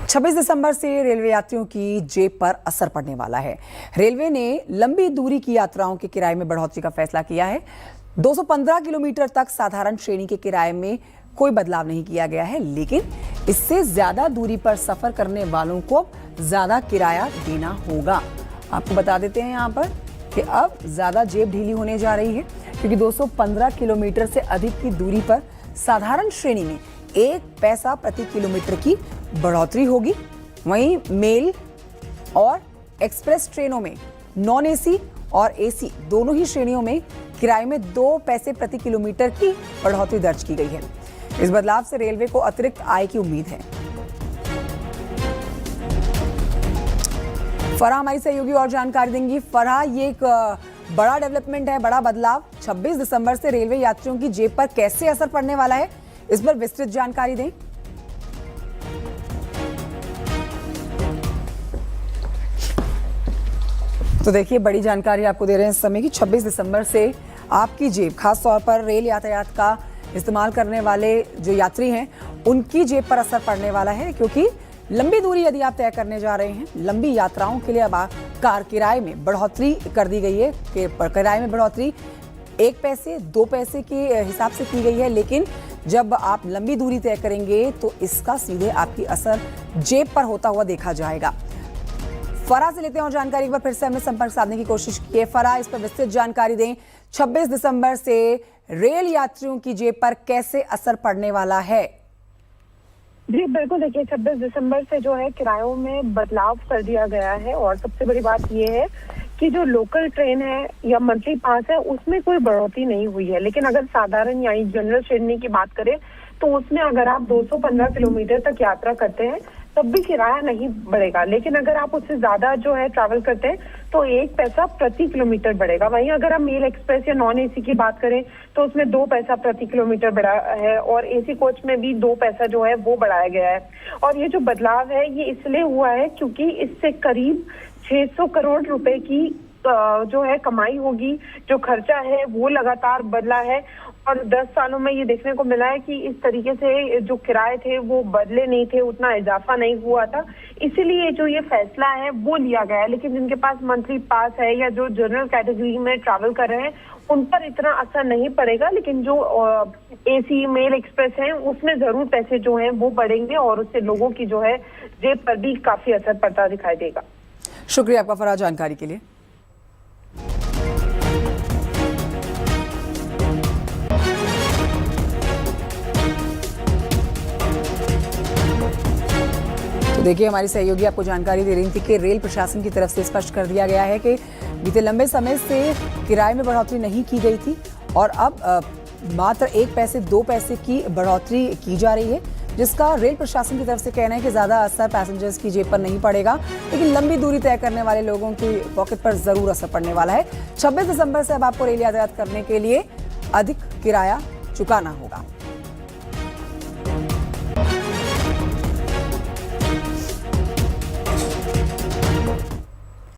26 दिसंबर से रेलवे यात्रियों की जेब पर असर पड़ने वाला है। रेलवे ने लंबी दूरी की यात्राओं के किराए में बढ़ोतरी का फैसला किया है। 215 किलोमीटर तक साधारण श्रेणी के किराए में कोई बदलाव नहीं किया गया है, लेकिन इससे ज्यादा दूरी पर सफर करने वालों को ज्यादा किराया देना होगा। आपको बता देते हैं यहाँ पर कि अब ज्यादा जेब ढीली होने जा रही है, क्योंकि 215 किलोमीटर से अधिक की दूरी पर साधारण श्रेणी में 1 पैसा प्रति किलोमीटर की बढ़ोतरी होगी। वहीं मेल और एक्सप्रेस ट्रेनों में नॉन एसी और एसी दोनों ही श्रेणियों में किराए में 2 पैसे प्रति किलोमीटर की बढ़ोतरी दर्ज की गई है। इस बदलाव से रेलवे को अतिरिक्त आय की उम्मीद है। फरहा हमारी सहयोगी और जानकारी देंगी। फरहा, ये एक बड़ा डेवलपमेंट है, बड़ा बदलाव 26 दिसंबर से रेलवे यात्रियों की जेब पर कैसे असर पड़ने वाला है, इस पर विस्तृत जानकारी दें। तो देखिए, बड़ी जानकारी आपको दे रहे हैं इस समय की 26 दिसंबर से आपकी जेब, खास तौर पर रेल यातायात का इस्तेमाल करने वाले जो यात्री हैं उनकी जेब पर असर पड़ने वाला है, क्योंकि लंबी दूरी यदि आप तय करने जा रहे हैं, लंबी यात्राओं के लिए अब कार किराए में बढ़ोतरी कर दी गई है। किराए में बढ़ोतरी 1 पैसे 2 पैसे के हिसाब से की गई है, लेकिन जब आप लंबी दूरी तय करेंगे तो इसका सीधे आपकी असर जेब पर होता हुआ देखा जाएगा। फरहा से लेते हैं और जानकारी, एक बार फिर से हमने संपर्क साधने की कोशिश की है। फरहा, इस पर विस्तृत जानकारी दें। 26 दिसंबर से रेल यात्रियों की जेब पर कैसे असर पड़ने वाला है? जी बिल्कुल, देखिए 26 दिसंबर से जो है किरायों में बदलाव कर दिया गया है, और सबसे बड़ी बात ये है कि जो लोकल ट्रेन है या मंथली पास है उसमें कोई बढ़ोतरी नहीं हुई है। लेकिन अगर साधारण यानी जनरल श्रेणी की बात करें तो उसमें अगर आप 215 किलोमीटर तक यात्रा करते हैं तब भी किराया नहीं बढ़ेगा, लेकिन अगर आप उससे ज्यादा जो है ट्रैवल करते हैं तो 1 पैसा प्रति किलोमीटर बढ़ेगा। वहीं अगर हम मेल एक्सप्रेस या नॉन एसी की बात करें तो उसमें 2 पैसा प्रति किलोमीटर बढ़ा है, और एसी कोच में भी 2 पैसा जो है वो बढ़ाया गया है। और ये जो बदलाव है ये इसलिए हुआ है क्योंकि इससे करीब 600 करोड़ रुपए की जो है कमाई होगी। जो खर्चा है वो लगातार बदला है, और 10 सालों में ये देखने को मिला है कि इस तरीके से जो किराए थे वो बदले नहीं थे, उतना इजाफा नहीं हुआ था। इसीलिए जो ये फैसला है वो लिया गया है। लेकिन जिनके पास मंथली पास है या जो जनरल कैटेगरी में ट्रैवल कर रहे हैं उन पर इतना असर नहीं पड़ेगा, लेकिन जो एसी मेल एक्सप्रेस है उसमें जरूर पैसे जो हैं वो बढ़ेंगे, और उससे लोगों की जो है जेब पर भी काफी असर पड़ता दिखाई देगा। शुक्रिया आपका फरहा जानकारी के लिए। देखिए, हमारी सहयोगी आपको जानकारी दे रही थी कि रेल प्रशासन की तरफ से स्पष्ट कर दिया गया है कि बीते लंबे समय से किराए में बढ़ोतरी नहीं की गई थी, और अब मात्र 1 पैसे 2 पैसे की बढ़ोतरी की जा रही है, जिसका रेल प्रशासन की तरफ से कहना है कि ज़्यादा असर पैसेंजर्स की जेब पर नहीं पड़ेगा, लेकिन लंबी दूरी तय करने वाले लोगों की पॉकेट पर ज़रूर असर पड़ने वाला है। 26 दिसंबर से अब आपको रेल यातायात करने के लिए अधिक किराया चुकाना होगा।